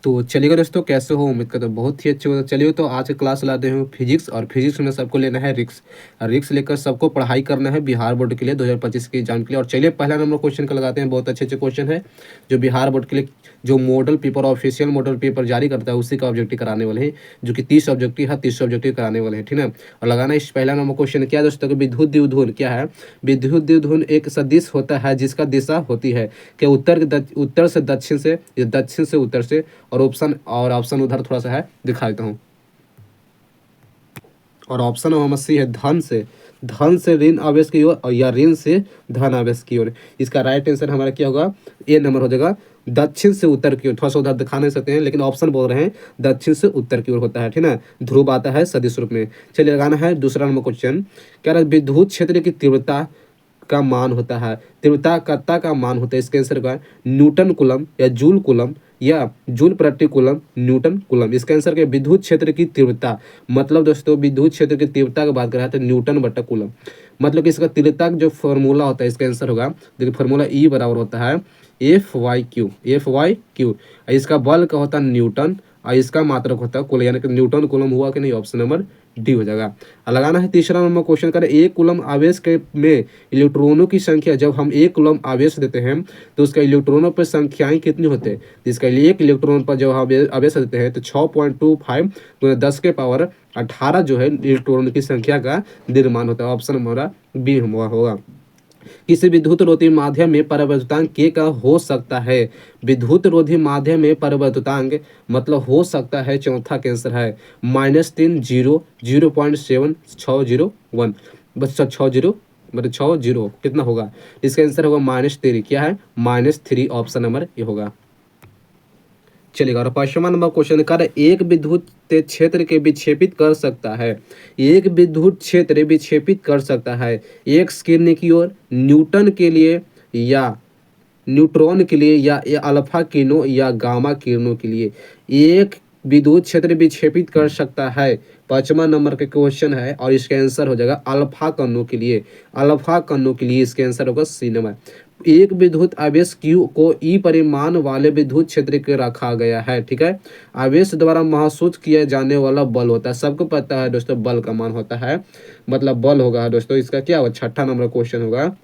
तो चलिएगा दोस्तों, कैसे हो? उम्मीद करता हूँ बहुत ही अच्छे हो। चलिए तो आज की क्लास लाते हैं फिजिक्स, और फिजिक्स में सबको लेना है रिक्स। रिक्स लेकर सबको पढ़ाई करना है बिहार बोर्ड के लिए 2025 के एग्जाम के लिए। और चलिए पहला नंबर क्वेश्चन का लगाते हैं। बहुत अच्छे अच्छे क्वेश्चन है जो बिहार बोर्ड के लिए, जो model paper official model paper जारी करता है उसी का ऑब्जेक्टिव कराने वाले हैं, जो कि 30 ऑब्जेक्टिव है, 30 ऑब्जेक्टिव कराने वाले हैं, ठीक है। और लगाना इस पहला नंबर क्वेश्चन क्या है दोस्तों? विद्युत द्विध्रुव क्या है? विद्युत द्विध्रुव एक सदिश होता है जिसका दिशा होती है कि उत्तर से दक्षिण से, या दक्षिण से उत्तर से। और ऑप्शन उधर थोड़ा सा है, दिखा देता हूँ। और ऑप्शन नंबर सी है धन से ऋण आवेश की ओर, या ऋण से धन आवेश की ओर। इसका राइट आंसर हमारा क्या होगा? ए नंबर हो जाएगा, दक्षिण से उत्तर की ओर। थोड़ा सा उधर दिखा नहीं सकते हैं, लेकिन ऑप्शन बोल रहे हैं दक्षिण से उत्तर की ओर होता है, ठीक है। ध्रुव आता है सदिश रूप में। चलिए लगाना है दूसरा नंबर क्वेश्चन। क्या रहा? विद्युत क्षेत्र की तीव्रता का मान होता है, तीव्रता का मान होता है। इसके आंसर का न्यूटन कुलम, या जूल कुलम, या जूल प्रति कुलम, न्यूटन कुलम। इसका आंसर क्या? विद्युत क्षेत्र की तीव्रता। मतलब दोस्तों विद्युत क्षेत्र की तीव्रता की बात कर रहा है तो न्यूटन बटा कुलम। मतलब कि इसका तीव्रता का जो फॉर्मूला होता है, इसका आंसर होगा, देखिए फॉर्मूला ई बराबर होता है F/Q। इसका बल का होता है न्यूटन, और इसका मात्रक होता है कुलम, यानी कि न्यूटन कुलम हुआ कि नहीं? ऑप्शन नंबर डी हो जाएगा। लगाना है तीसरा नंबर क्वेश्चन करें। एक कुलम आवेश के में इलेक्ट्रॉनों की संख्या, जब हम एक कुलम आवेश देते हैं तो उसका इलेक्ट्रॉनों पर संख्याएं कितनी होते हैं? जिसका एक इलेक्ट्रॉन पर जब हम आवेश देते हैं तो 6.25 तो 10 के पावर 18 जो है इलेक्ट्रॉन की संख्या का निर्माण होता है। ऑप्शन हमारा बी होगा। किसी विद्युत रोधी माध्यम में परिवर्तनांक के का हो सकता है? विद्युत रोधी माध्यम में परिवर्तनांक मतलब हो सकता है, चौथा कैंसर है -3, 0, 0.7601। बस 60, मतलब 60 कितना होगा? इसका आंसर होगा -3। क्या है? -3। ऑप्शन नंबर ये होगा। चलेगा। और पांचवा नंबर क्वेश्चन कर, एक विद्युत क्षेत्र के विक्षेपित कर सकता है, एक विद्युत क्षेत्र विक्षेपित कर सकता है एक्स किरण की ओर, न्यूटन के लिए, या न्यूट्रॉन के लिए, या अल्फा किरणों या गामा किरणों के लिए। एक विद्युत क्षेत्र विक्षेपित कर सकता है, पांचवा नंबर का क्वेश्चन है, और इसका आंसर हो जाएगा अल्फा कणों के लिए। अल्फा कणों के लिए इसका आंसर होगा सी नंबर। एक विद्युत आवेश Q को ई परिमाण वाले विद्युत क्षेत्र के रखा गया है, ठीक है। आवेश द्वारा महसूस किया जाने वाला बल होता है, सबको पता है दोस्तों बल का मान होता है, मतलब बल होगा दोस्तों। इसका क्या होगा? छठा नंबर क्वेश्चन होगा,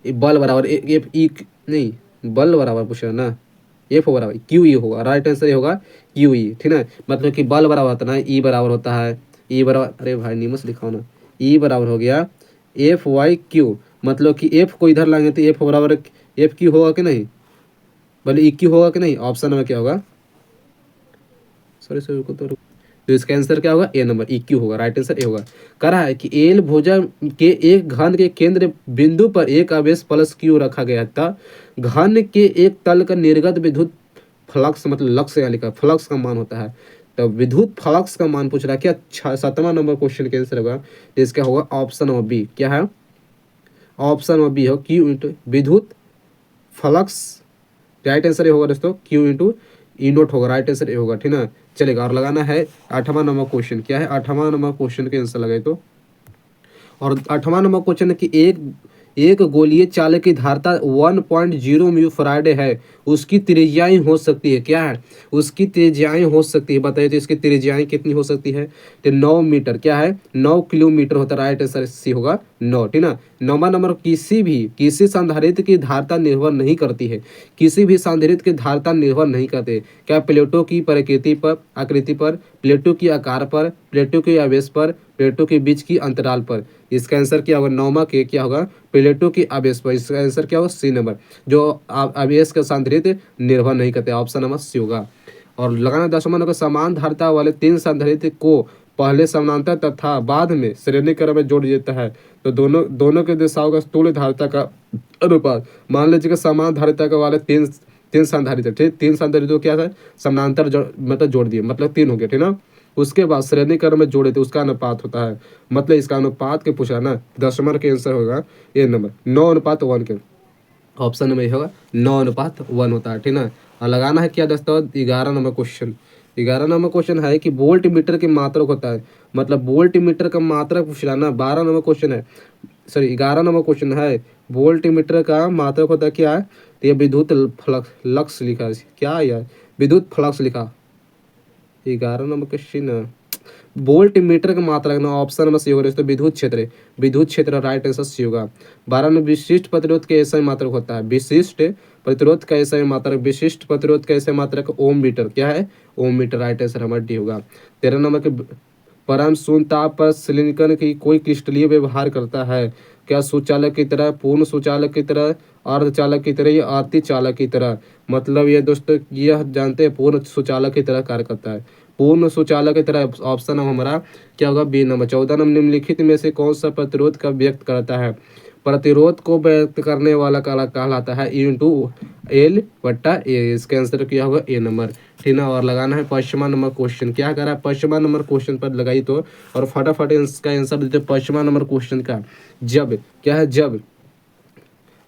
बल बराबर एफ ई, नहीं, बल बराबर पूछ रहे हो ना, एफ बराबर क्यू ई होगा। राइट आंसर ये होगा क्यू ई, ठीक है। मतलब कि बल बराबर होता है ई बराबर होता है, ई बराबर, अरे भाई नीमस लिखाओ ना, ई बराबर हो गया F/Q। मतलब कि एफ को इधर लाएंगे तो एफ बराबर एफ क्यू होगा कि नहीं? बोले ई क्यू होगा कि नहीं? ऑप्शन में क्या होगा? सॉरी तो इसका आंसर क्या होगा? ए नंबर ई क्यू होगा। राइट आंसर ए होगा। कह रहा है कि एल भुजा के एक घन के केंद्र बिंदु पर एक आवेश प्लस क्यू रखा गया था। घन के एक तल का निर्गत विद्युत फ्लक्स, मतलब लक्स यहाँ लिखा फ्लक्स का मान होता है। तो विद्युत फ्लक्स का मान पूछ रहा है क्या? सातवां नंबर क्वेश्चन के आंसर होगा, इसका होगा ऑप्शन नंबर बी। क्या है? ऑप्शन नंबर बी हो क्यू इंटू विद्युत फ्लक्स। राइट आंसर ये होगा दोस्तों, क्यू इंटू ई नोट होगा। राइट आंसर ये होगा, ठीक ना। चलेगा। और लगाना है आठवां नंबर क्वेश्चन। क्या है? आठवां नंबर क्वेश्चन के आंसर लगाए तो, और आठवां नंबर क्वेश्चन है कि एक गोलीय चालक की धारता 1.0 म्यू फराडे है, उसकी त्रिज्याएं हो सकती है। क्या है? उसकी त्रिज्याएं हो सकती है, बताइए तो इसकी त्रिज्याएं कितनी हो सकती है? तो 9 मीटर। क्या है? 9 किलोमीटर होता है। राइट आंसर सी होगा 9, ठीक ना। नौवां नंबर, किसी संधारित्र की धारता निर्भर नहीं करती है, किसी भी संधारित्र की धारता निर्भर नहीं करते। क्या? प्लेटों की प्रकृति पर, आकृति पर, प्लेटों की आकार पर, प्लेटों के आवेश पर, प्लेटों के बीच की अंतराल पर। इसका आंसर क्या होगा? नौवां के क्या होगा? प्लेटों की आवेश पर। इसका आंसर क्या होगा? सी नंबर, जो आवेश का संधारित्र निर्भर नहीं करते। ऑप्शन नंबर सी होगा। और लगाना 10वां नंबर, समान धारिता वाले 3 संधारित्र को पहले समानांतर तथा बाद में श्रेणी क्रम में जोड़ देता है तो दोनों दोनों के दिशाओं का स्थूल धारिता का अनुपात। मान लीजिए कि समान धारिता के वाले तीन तीन संधारित्र, ठीक, 3 संधारित्र क्या था? समानांतर मतलब जोड़ दिए, मतलब 3 हो गया, ठीक ना। उसके बाद श्रेणी क्रम में जोड़े थे, उसका अनुपात होता है, मतलब इसका अनुपात के पूछा ना। 10वां के आंसर होगा ये नंबर 9:1 के। ऑप्शन में होगा 9:1 होता है, ठीक ना। और लगाना है क्या दोस्तों? 11 नंबर क्वेश्चन। 11 नंबर क्वेश्चन है कि वोल्ट मीटर की मात्रक होता है, मतलब वोल्ट मीटर का मात्रक पूछ रहा ना। 12 नंबर क्वेश्चन है, सॉरी 11 नंबर क्वेश्चन है, वोल्ट मीटर का मात्रक होता है क्या है? तो ये विद्युत फ्लक्स लक्स लिखा है, क्या है यार? विद्युत फ्लक्स लिखा 11 नंबर क्वेश्चन। वोल्ट मीटर का मात्रा ना ऑप्शन नंबर सी होगा दोस्तों विद्युत क्षेत्र राइट आंसर सी होगा। 12 में विशिष्ट प्रतिरोध के ऐसा मात्रक होता है, विशिष्ट प्रतिरोध का ऐसा मात्रक, विशिष्ट प्रतिरोध का ऐसा मात्रक ओम मीटर, क्या है ओम मीटर, राइट आंसर हमारा डी होगा। 13 नंबर के परम शून्य ताप पर सिलिकॉन की कोई क्रिस्टलीय व्यवहार करता है, क्या सुचालक की तरह, पूर्ण सुचालक की तरह, अर्धचालक की तरह या अतिचालक की तरह। मतलब ये दोस्तों यह जानते हैं पूर्ण सुचालक की तरह कार्य करता है, पूर्ण सुचालक की तरह। ऑप्शन हमारा क्या होगा बी नंबर। 14 नंबर निम्नलिखित में से कौन सा प्रतिरोध का व्यक्त करता है, प्रतिरोध को व्यक्त करने वाला कहलाता है इंटू एल बट्टा ए। इसका आंसर क्या होगा ए नंबर, ठीक ना। और लगाना है पश्चिमा नंबर क्वेश्चन, क्या करा है पश्चिमा नंबर क्वेश्चन पर लगाई तो, और फटाफट इसका आंसर देते पश्चिमा नंबर क्वेश्चन का। जब क्या है, जब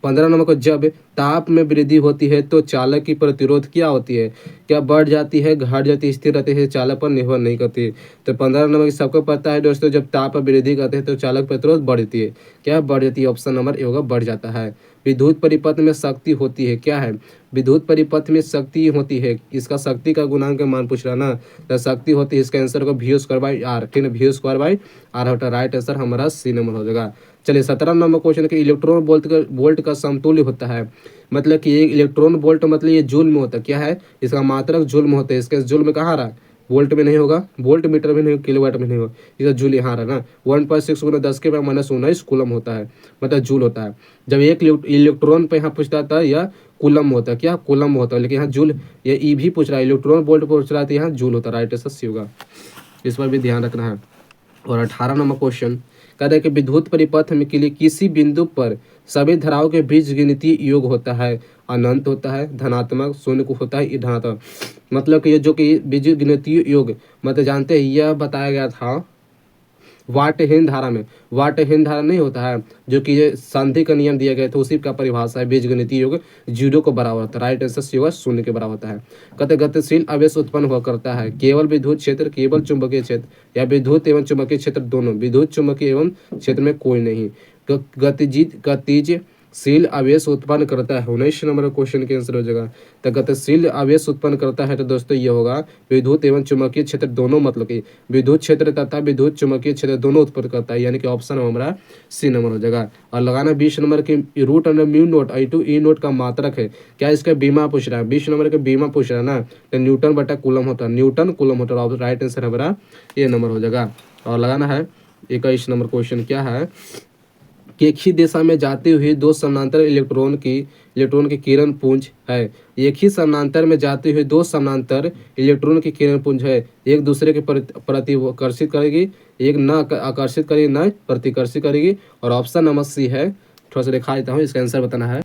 15 नंबर को जब ताप में वृद्धि होती है तो चालक की प्रतिरोध क्या होती है, क्या बढ़ जाती है, घट जाती है, स्थिर रहती है, चालक पर निर्भर नहीं करती। तो 15 नंबर की सबको पता है दोस्तों, जब ताप में वृद्धि करते हैं तो चालक प्रतिरोध बढ़ती है, क्या बढ़ जाती है, ऑप्शन नंबर ए होगा बढ़ जाता है। विद्युत परिपथ में शक्ति होती है, क्या है विद्युत परिपथ में शक्ति होती है, इसका शक्ति का गुणांक का मान पूछ रहा ना, तो शक्ति होती है, इसका आंसर को वी स्क्वायर बाई आर, ठीक है वी स्क्वायर बाई आर होता है, राइट आंसर हमारा सी नंबर हो जाएगा। चलिए 17 नंबर क्वेश्चन के इलेक्ट्रॉन वोल्ट का समतुल्य होता है, मतलब कि एक इलेक्ट्रॉन वोल्ट मतलब ये जूल में होता है, क्या है इसका मात्रक जूल में होता है, इसके जूल में कहाँ रहा वोल्ट में नहीं होगा, वोल्ट मीटर में नहीं, किलोवाट में नहीं होगा, इसका जूल यहाँ रहा ना। 1.6 गुना 10 के पावर माइनस 19 कूलम होता है, मतलब जूल होता है। जब एक इलेक्ट्रॉन पे यहाँ पूछता था या कूलम होता है, क्या कूलम होता है, लेकिन यहाँ जूल ये ई भी पूछ रहा है, इलेक्ट्रॉन वोल्ट पूछ रहा है तो यहाँ जूल होता है, राइट आंसर सी होगा, इस पर भी ध्यान रखना है। और 18 नंबर क्वेश्चन कहता है कि विद्युत परिपथ में के लिए किसी बिंदु पर सभी धाराओं के बीच गिनती योग होता है, अनंत होता है, धनात्मक, शून्य को होता है, धनात्मक। मतलब कि ये जो कि बीज गिनती योग मतलब जानते हैं यह बताया गया था वाटहीन धारा में, वाटहीन धारा नहीं होता है जो कि ये संधि का नियम दिया गया था, उसी का परिभाषा है बीजगणितीय योग जीरो को बराबर होता है, राइट आंसर सी होगा शून्य के बराबर होता है। कहते गतिशील आवेश उत्पन्न हुआ करता है केवल विद्युत क्षेत्र, केवल चुंबकीय क्षेत्र या विद्युत एवं चुंबकीय क्षेत्र दोनों, विद्युत चुंबकीय एवं क्षेत्र में कोई नहीं। गतिशील आवेश उत्पन्न करता है, 19 नंबर क्वेश्चन के आंसर हो जाएगा। तो गतिशील आवेश उत्पन्न करता है तो दोस्तों ये होगा विद्युत एवं चुंबकीय क्षेत्र दोनों, मतलब कि विद्युत क्षेत्र तथा विद्युत चुंबकीय क्षेत्र दोनों उत्पन्न करता है, यानी कि ऑप्शन हमारा सी नंबर हो जाएगा। और लगाना 20 नंबर के root under mu naught I two E naught का मात्रक है, क्या इसका बीमा पूछ रहा है, 20 नंबर का बीमा पूछ रहा है ना, तो न्यूटन बटा कूलम होता है, न्यूटन कूलम होता है, राइट आंसर हमारा ये नंबर हो जाएगा। और लगाना है 21 नंबर क्वेश्चन, क्या है कि एक ही दिशा में जाती हुई दो समानांतर इलेक्ट्रॉन की किरण पुंज है, एक ही समानांतर में जाती हुई दो समानांतर इलेक्ट्रॉन की किरण पुंज है, एक दूसरे के प्रति आकर्षित करेगी, एक न आकर्षित करेगी न प्रतिकर्षित करेगी। और ऑप्शन नंबर सी है, थोड़ा सा दिखा देता हूँ, इसका आंसर बताना है।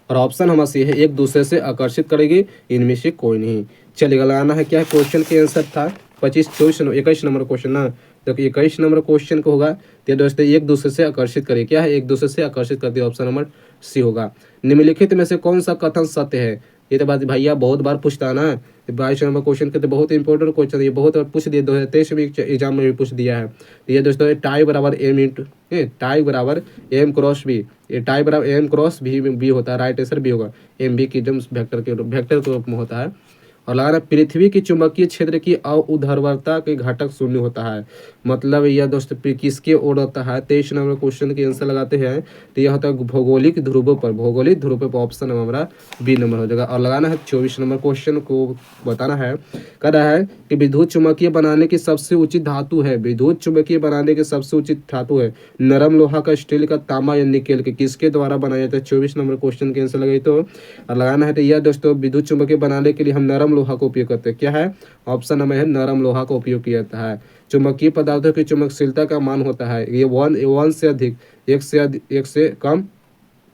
और ऑप्शन हमारा सी है एक दूसरे से आकर्षित करेगी, इनमें से कोई नहीं। चलिए लगाना है क्या क्वेश्चन के आंसर था 21 नंबर क्वेश्चन ना, तो 21 नंबर क्वेश्चन को होगा तो दोस्तों एक दूसरे से आकर्षित करिए, क्या है एक दूसरे से आकर्षित करती है, ऑप्शन नंबर सी होगा। निम्नलिखित में से कौन सा कथन सत्य है, ये तो बात भैया बहुत बार पूछता है ना, 22 नंबर क्वेश्चन के तो बहुत इंपॉर्टेंट क्वेश्चन है, ये बहुत बार पूछ दिया, 2023 में एग्जाम में भी पूछ दिया है। तो ये दोस्तों टाई बराबर एम इंटू टाई बराबर एम क्रॉस बी, ये टाई बराबर एम क्रॉस बी होता है, राइट आंसर बी होगा, एम बी की एकदम वेक्टर के रूप में होता है। और लगाना पृथ्वी की चुंबकीय क्षेत्र की अउर्ध्वता के घटक शून्य होता है, मतलब यह दोस्तों किसके ओर होता है। 23 नंबर क्वेश्चन के आंसर लगाते हैं तो यह होता है भौगोलिक ध्रुवों पर, भौगोलिक ध्रुवों पर, ऑप्शन हमारा बी नंबर हो जाएगा। और लगाना है 24 नंबर क्वेश्चन को बताना है, कह रहा है कि विद्युत चुंबकीय बनाने की सबसे उचित धातु है, विद्युत चुंबकीय बनाने की सबसे उचित धातु है नरम लोहा का, स्टील का, तांबा या निकेल के, किसके द्वारा बनाया जाता है। 24 नंबर क्वेश्चन के आंसर लगाई तो। और लगाना है तो यह दोस्तों विद्युत चुंबकीय बनाने के लिए हम नरम लोहा का उपयोग करते हैं, क्या है ऑप्शन नंबर है नरम लोहा का उपयोग किया जाता है। चुंबकीय पदार्थों की चुंबकशीलता का मान होता है ये वन से अधिक, एक से कम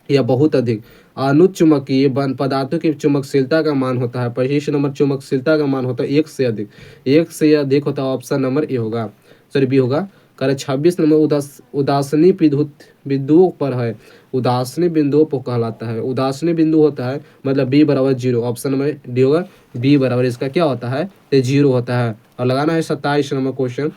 या बहुत अधिक। अनुचुंबकीय पदार्थों की चुंबकशीलता का मान होता है 25 नंबर, चुंबकशीलता का मान होता है एक से अधिक, एक से अधिक होता है, ऑप्शन नंबर ए होगा, सॉरी बी होगा। करे 26 नंबर उदासीनी विद्युत बिंदुओं पर है, उदासीनी बिंदुओं पर कहलाता है, उदासीनी बिंदु होता है मतलब बी बराबर जीरो, ऑप्शन नंबर डी होगा, बी बराबर इसका क्या होता है ये जीरो होता है। और लगाना है 27 नंबर क्वेश्चन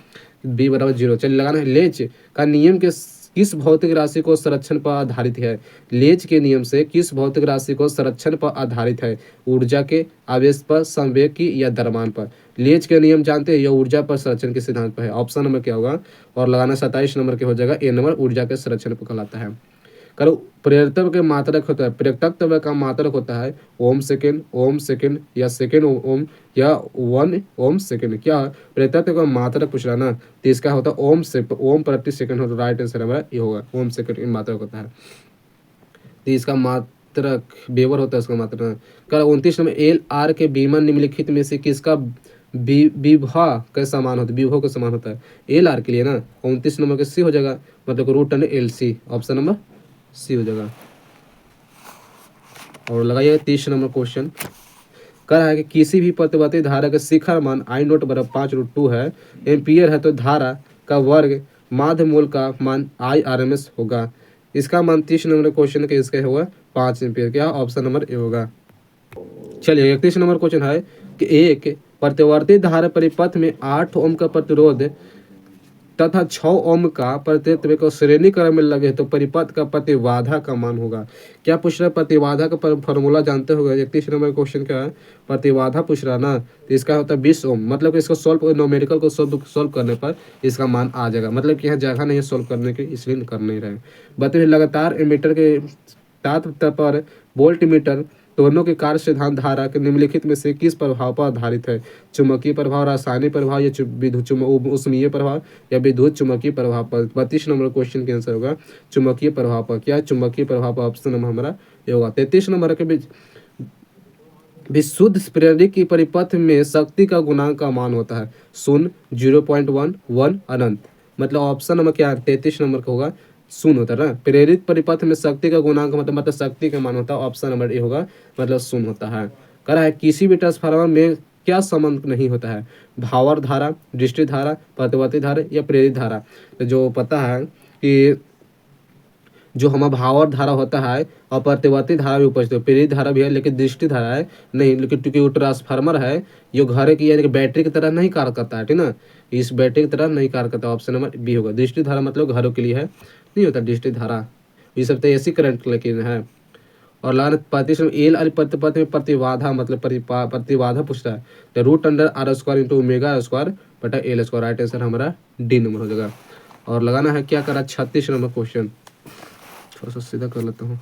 बी बराबर जीरो। चलिए लगाना है लेंच का नियम के किस भौतिक राशि को संरक्षण पर आधारित है? लेज के नियम से किस भौतिक राशि को संरक्षण पर आधारित है? ऊर्जा के, आवेश पर, संवेग की या द्रव्यमान पर? लेज के नियम जानते हैं, यह ऊर्जा पर संरक्षण के सिद्धांत पर है। ऑप्शन नंबर क्या होगा? और लगाना 27 नंबर के हो जाएगा, ए नंबर ऊर्जा के संरक्षण पर कहलाता है। करो प्रेरकत्व के मात्रक होता है, प्रेरकत्व का मात्रक होता है ओम सेकेंड या सेकेंड ओम या 1 ओम सेकेंड। क्या प्रेरकत्व का मात्रक पूछ रहा ना, तो इसका होता है ओम प्रति सेकंड होता है। राइट आंसर हमारा ये होगा, ओम सेकेंड in मात्रक होता है। तो इसका मात्रक बेवर होता है, इसका मात्रक। कर 29 नंबर, एल आर के बीमा निम्नलिखित में से किसका विभा के समान होता है? विभव के समान होता है एल आर के लिए ना। 29 नंबर के सी हो जाएगा, मतलब root under L C, option number C हो जाएगा। और लगाइए 30 नंबर क्वेश्चन। कह रहा है कि किसी भी प्रतिवर्ती धारा का शिखर मान आई नोट बराबर 5√2 है, एम्पियर है, तो धारा का वर्ग माध्य मूल का मान IRMS होगा। इसका मान 30 नंबर क्वेश्चन के इसका होगा 5 एम्पियर। क्या ऑप्शन नंबर ए होगा। चलिए 31 नंबर क्वेश्चन है कि एक प्रतिवर्ती धारा परिपथ में 8 ओम का प्रतिरोध तथा 6 ओम का प्रतित्व को श्रेणी क्रम में लगे तो परिपथ का प्रतिबाधा का मान होगा। क्या पूछ रहा है? प्रतिबाधा का फॉर्मूला जानते होगा। 31 नंबर क्वेश्चन क्या है? प्रतिबाधा पूछ रहा ना, तो इसका होता है 20 ओम। मतलब कि इसको सोल्व न्यूमेरिकल को सोल्व करने पर इसका मान आ जाएगा। मतलब कि यहाँ जगह नहीं है सोल्व करने की, इसलिए कर नहीं रहे। बताइए लगातार एमीटर के ताप पर वोल्ट मीटर दोनों के कार्य सिद्धांत धारा के निम्नलिखित में से किस प्रभाव पर आधारित है? चुंबकीय प्रभाव, रासायनिक प्रभाव या विद्युत उष्मीय प्रभाव या विद्युत चुंबकीय प्रभाव पर? 32 नंबर क्वेश्चन के आंसर होगा चुंबकीय प्रभाव पर। क्या चुंबकीय प्रभाव पर? ऑप्शन नंबर हमारा ये होगा। 33 नंबर के विशुद्ध प्रेरक की परिपथ में शक्ति का गुणांक का मान होता है 0, 0.1, 1, अनंत। मतलब ऑप्शन नंबर क्या है? 33 नंबर का होगा 0 होता है ना। प्रेरित परिपथ में शक्ति का गुणांक मतलब शक्ति का मान होता है, ऑप्शन नंबर ए होगा, मतलब 0 होता है। कह रहा है किसी भी ट्रांसफार्मर में क्या संबंध नहीं होता है? भावार्थ धारा, दृष्टि धारा, प्रतिवर्ती धारा या प्रेरित धारा? तो जो पता है कि जो हमारा भावार्थ धारा होता है और प्रतिवर्ती धारा भी उपस्थित है, प्रेरित धारा भी है, लेकिन दृष्टि धारा है नहीं। लेकिन क्योंकि वो ट्रांसफार्मर है, ये घर की यानी कि बैटरी की तरह नहीं कार्य करता है, ठीक ना। इस बैटरी की तरह नहीं कार्य करता, ऑप्शन नंबर बी होगा। दृष्टि धारा मतलब घरों के लिए है, नहीं होता दृष्टि धारा। ये सब तो ऐसी करंट लेकिन है। और लान 35 एल और प्रतिपथ में प्रतिबाधा मतलब प्रतिबाधा पूछ रहा है, तो root under R² into omega R² बटा L²। राइट आंसर हमारा डी नंबर हो जाएगा। और लगाना है क्या करा 36 नंबर क्वेश्चन, थोड़ा सा सीधा कर लेता हूँ।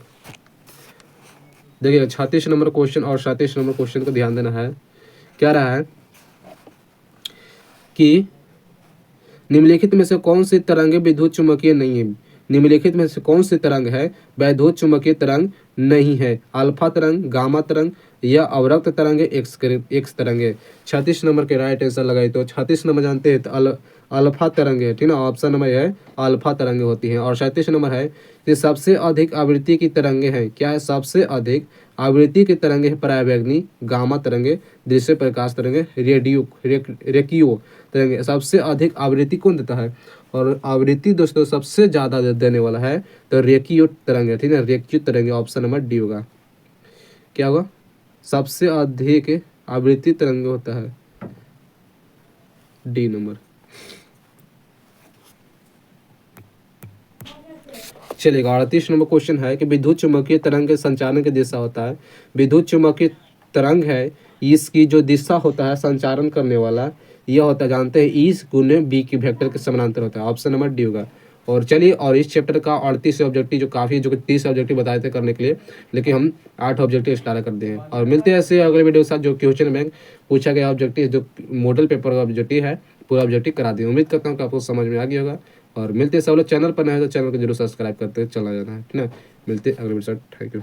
देखिए 36 नंबर क्वेश्चन और 37 नंबर क्वेश्चन को ध्यान देना है। क्या रहा है कि निम्नलिखित में से कौन सी तरंगे विद्युत चुम्बकीय नहीं है? निम्नलिखित में से कौन सी तरंग है वैद्युत चुम्बकीय तरंग नहीं है? अल्फा तरंग, गामा तरंग या अवरक्त तरंग, एक्स तरंग। 36 नंबर के राइट आंसर लगाई तो 36 नंबर जानते हैं तो अल्फा तरंग है, ठीक ना। ऑप्शन नंबर है अल्फा तरंग होती है। और 37 नंबर है कि सबसे अधिक आवृत्ति की तरंगे हैं। क्या है? सबसे अधिक आवृत्ति की तरंगे है परावैंगनी, गामा तरंगे, दृश्य प्रकाश तरंगे, रेडियो तरंगे। सबसे अधिक आवृत्ति कौन देता है? और आवृत्ति दोस्तों सबसे ज़्यादा देने वाला है तो रेखीय तरंग है, ठीक है। रेखीय तरंग, ऑप्शन नंबर डी होगा। क्या होगा? सबसे अधिक आवृत्ति तरंग होता है डी नंबर। चलिएगा 38 नंबर क्वेश्चन है कि विद्युत चुम्बकीय तरंग के संचालन की दिशा होता है। विद्युत चुम्बकीय तरंग है, इसकी जो दिशा होता है संचारण करने वाला यह होता है, जानते हैं इस गुने बी की वेक्टर के समानांतर होता है, ऑप्शन नंबर डी होगा। और चलिए और इस चैप्टर का 38 ऑब्जेक्टिव जो काफ़ी जो कि 30 ऑब्जेक्टिव बताए थे करने के लिए, लेकिन हम 8 ऑब्जेक्टिव स्टार्ट कर दिए हैं। और मिलते हैं ऐसे अगले वीडियो के साथ जो क्वेश्चन बैंक पूछा गया ऑब्जेक्टिव जो मॉडल पेपर का ऑब्जेक्टिव है पूरा ऑब्जेक्टिव करा दिए। उम्मीद करता हूँ कि आपको समझ में आ गया होगा। और मिलते हैं सब लोग चैनल पर नए हैं तो चैनल को जरूर सब्सक्राइब करते चला जाना है, ठीक है। मिलते हैं अगले वीडियो। Thank you.